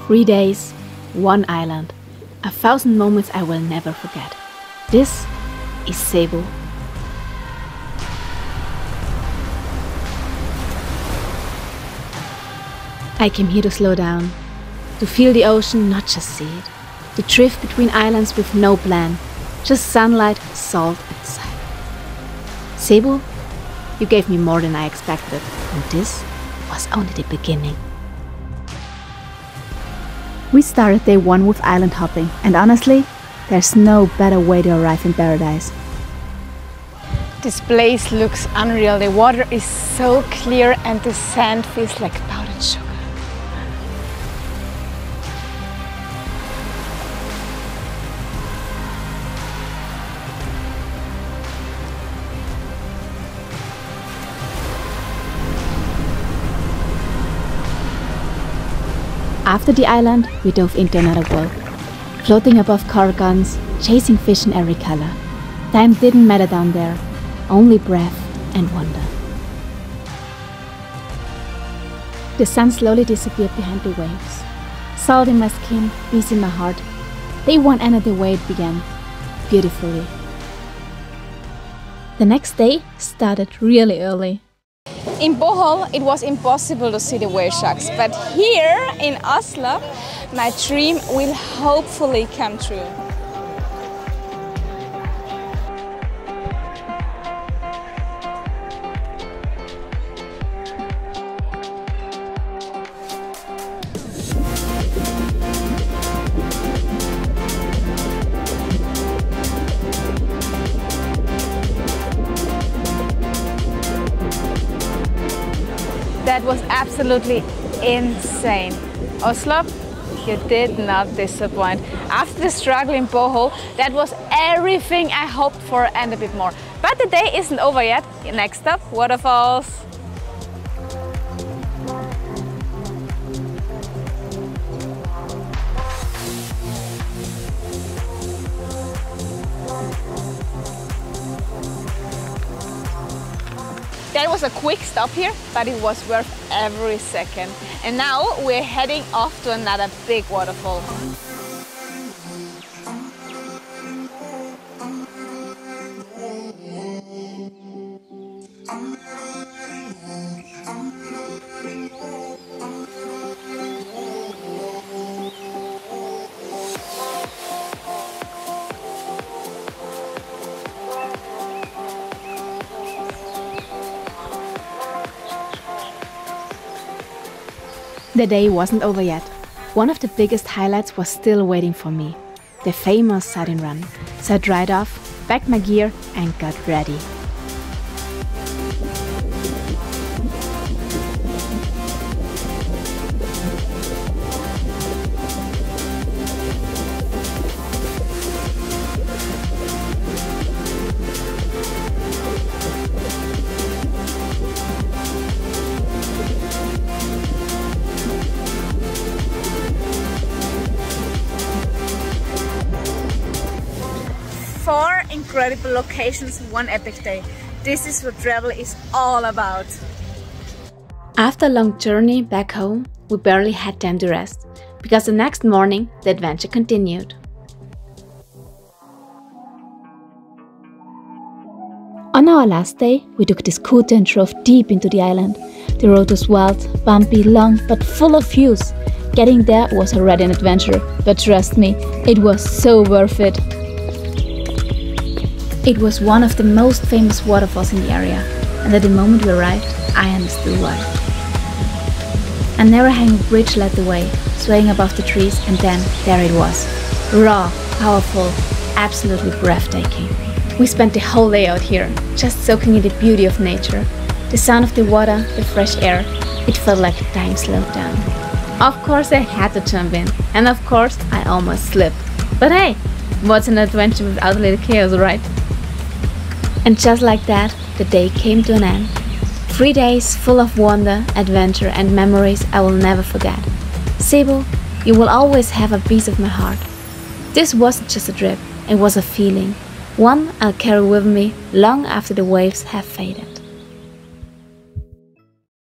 3 days, one island, 1,000 moments I will never forget. This is Cebu. I came here to slow down, to feel the ocean, not just see it, to drift between islands with no plan, just sunlight, salt and silence. Cebu, you gave me more than I expected, and this was only the beginning. We started day 1 with island hopping, and honestly, there's no better way to arrive in paradise. This place looks unreal. The water is so clear and the sand feels like powdered sugar. After the island, we dove into another world, floating above car guns, chasing fish in every color. Time didn't matter down there, only breath and wonder. The sun slowly disappeared behind the waves. Salt in my skin, peace in my heart. Day 1 ended the way it began, beautifully. The next day started really early. In Bohol, it was impossible to see the whale sharks, but here in Oslo, my dream will hopefully come true. That was absolutely insane. Oslo, you did not disappoint. After the struggle in Bohol, that was everything I hoped for and a bit more. But the day isn't over yet. Next up, Waterfalls. That was a quick stop here, but it was worth every second. And now we're heading off to another big waterfall. The day wasn't over yet. One of the biggest highlights was still waiting for me. The famous sardine run. So I dried off, packed my gear and got ready. Four incredible locations, one epic day. This is what travel is all about. After a long journey back home, we barely had time to rest, because the next morning the adventure continued. On our last day, we took the scooter and drove deep into the island. The road was wild, bumpy, long, but full of views. Getting there was already an adventure, but trust me, it was so worth it. It was one of the most famous waterfalls in the area, and at the moment we arrived, I understood why. A narrow hanging bridge led the way, swaying above the trees, and then there it was. Raw, powerful, absolutely breathtaking. We spent the whole day out here, just soaking in the beauty of nature. The sound of the water, the fresh air, it felt like time slowed down. Of course I had to jump in, and of course I almost slipped. But hey, what's an adventure without a little chaos, right? And just like that, the day came to an end. 3 days full of wonder, adventure and memories I will never forget. Cebu, you will always have a piece of my heart. This wasn't just a trip, it was a feeling. One I'll carry with me long after the waves have faded.